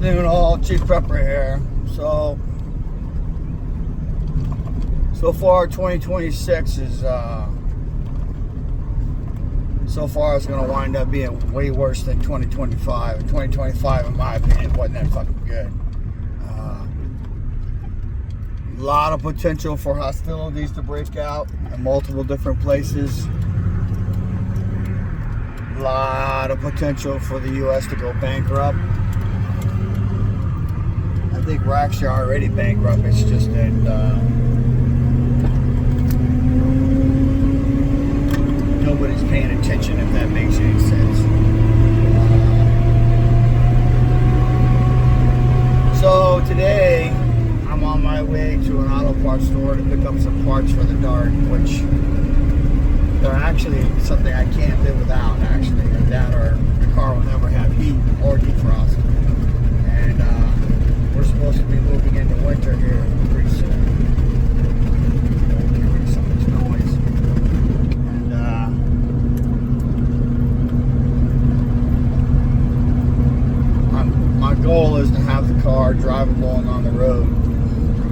Doing all Chief Prepper here. So far 2026 is so far it's going to wind up being way worse than 2025. And 2025, in my opinion, wasn't that fucking good. A lot of potential for hostilities to break out in multiple different places. A lot of potential for the U.S. to go bankrupt. I think we're actually already bankrupt. It's just that nobody's paying attention, if that makes any sense. So today, I'm on my way to an auto parts store to pick up some parts for the Dart, which they're actually something I can't live without, actually. That or the car will never have heat or defrost. And we're supposed to be moving into winter here pretty soon. Get rid of some of this noise. And my goal is to have the car drivable and on the road.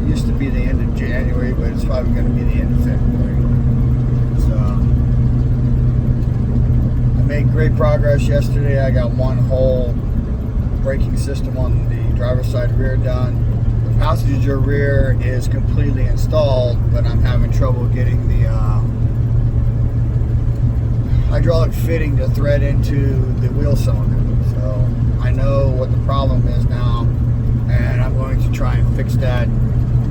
It used to be the end of January, but it's probably going to be the end of February. I made great progress yesterday. I got one whole braking system on the driver's side rear done. The passenger rear is completely installed, but I'm having trouble getting the hydraulic fitting to thread into the wheel cylinder. So I know what the problem is now, and I'm going to try and fix that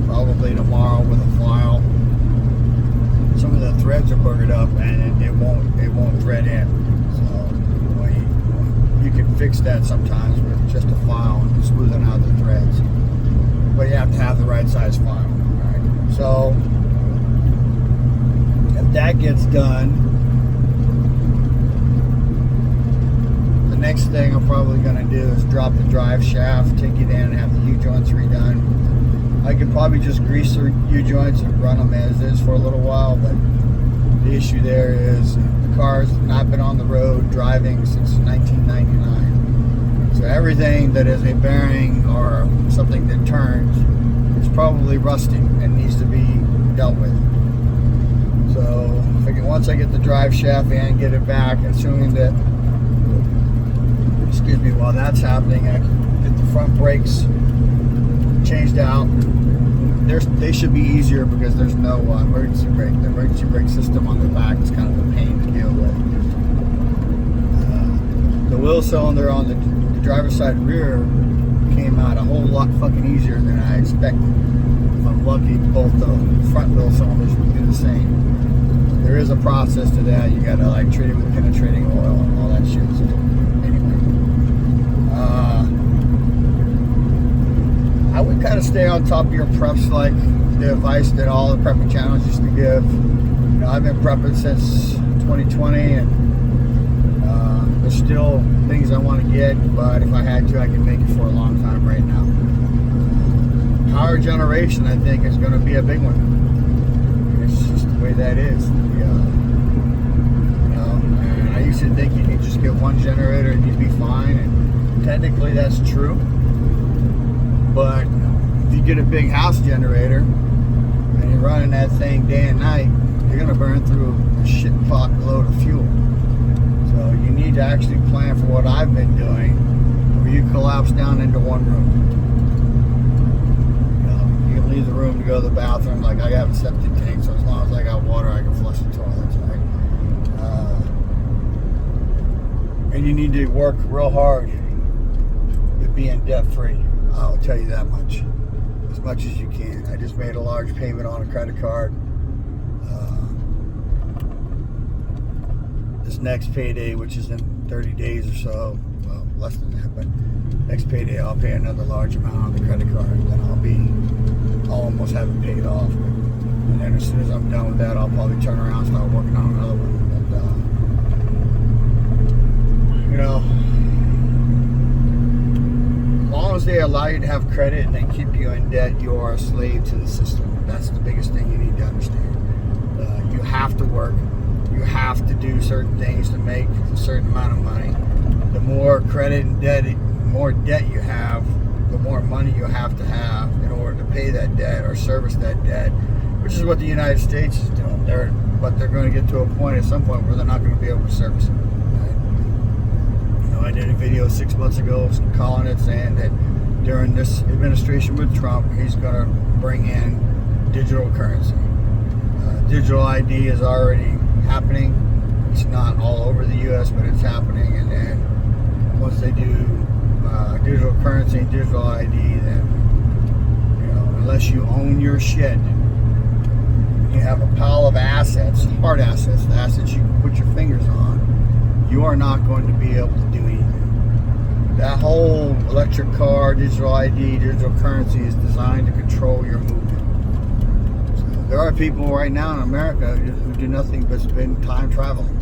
probably tomorrow with a file. Some of the threads are buggered up, and it won't thread in. You can fix that sometimes with just a file and smoothing out the threads. But you have to have the right size file. Right? So if that gets done, the next thing I'm probably going to do is drop the drive shaft, take it in, and have the U-joints redone. I could probably just grease the U-joints and run them as is for a little while, but the issue there is the car's not been on the road driving since 1999. So everything that is a bearing or something that turns is probably rusting and needs to be dealt with. So once I get the drive shaft in, get it back, assuming that, while that's happening, I can get the front brakes changed out. They should be easier because there's no emergency brake. The emergency brake system on the back is kind of a pain to deal with. The wheel cylinder on the driver's side rear came out a whole lot fucking easier than I expected. If I'm lucky, both the front wheel cylinders would do the same. There is a process to that. You gotta like treat it with penetrating oil and all that shit. So anyway, I would kind of stay on top of your preps, like the advice that all the prepping channels used to give. You know, I've been prepping since 2020, and there's still things I want to get, but if I had to, I could make it for a long time right now. Power generation, I think, is going to be a big one. It's just the way that is. And I used to think you could just get one generator and you'd be fine, and technically that's true. But if you get a big house generator and you're running that thing day and night, you're going to burn through a shit pot load of fuel. So you need to actually plan for what I've been doing, where you collapse down into one room. You can leave the room to go to the bathroom. Like I have a septic tank, so as long as I got water, I can flush the toilets. Right? And you need to work real hard at being debt free. I'll tell you that much as you can. I just made a large payment on a credit card. This next payday, which is in 30 days or so, well, less than that, but next payday I'll pay another large amount on the credit card. Then I'll almost have it paid off. And then as soon as I'm done with that, I'll probably turn around and start working on another one. As long as they allow you to have credit and they keep you in debt, you are a slave to the system. That's the biggest thing you need to understand. You have to work. You have to do certain things to make a certain amount of money. The more credit and debt, the more debt you have, the more money you have to have in order to pay that debt or service that debt, which is what the United States is doing. But they're going to get to a point at some point where they're not going to be able to service it. Right? You know, I did a video 6 months ago calling it, saying that during this administration with Trump, he's going to bring in digital currency. Digital ID is already happening. It's not all over the U.S., but it's happening. And then once they do digital currency and digital ID, then, you know, unless you own your shit, you have a pile of assets, hard assets, the assets you can put your fingers on, you are not going to be able to do anything. That whole electric car, digital ID, digital currency is designed to control your movement. So there are people right now in America who do nothing but spend time traveling.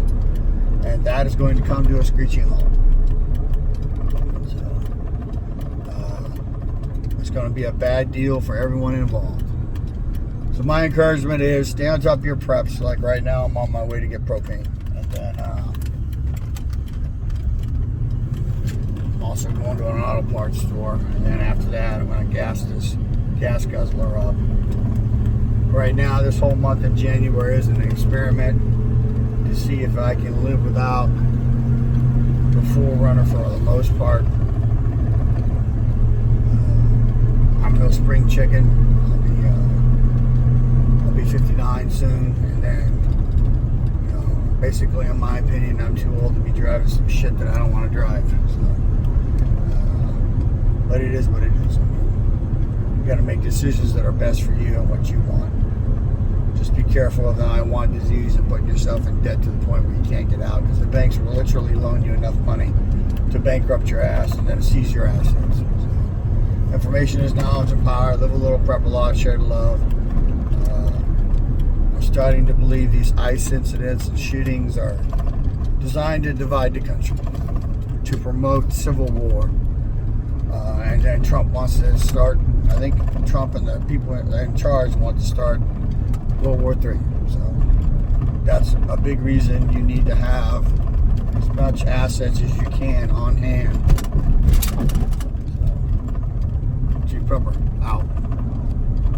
And that is going to come to a screeching halt. So, it's going to be a bad deal for everyone involved. So my encouragement is stay on top of your preps. Like right now, I'm on my way to get propane. And then I'm also going to an auto parts store. And then after that, I'm going to gas this gas guzzler up. Right now, this whole month of January is an experiment to see if I can live without the 4Runner for the most part. I'm no spring chicken. I'll be 59 soon, and then, you know, basically, in my opinion, I'm too old to be driving some shit that I don't want to drive. So, but it is what it is. I mean, you got to make decisions that are best for you and what you want. Just be careful of the I want disease and putting yourself in debt to the point where you can't get out, because the banks will literally loan you enough money to bankrupt your ass and then seize your assets. So, information is knowledge and power. Live a little, prep a lot, share the love. I'm starting to believe these ICE incidents and shootings are designed to divide the country, to promote civil war. And then Trump wants to start, I think Trump and the people in charge want to start World War III. So that's a big reason you need to have as much assets as you can on hand. So, G Prepper, out.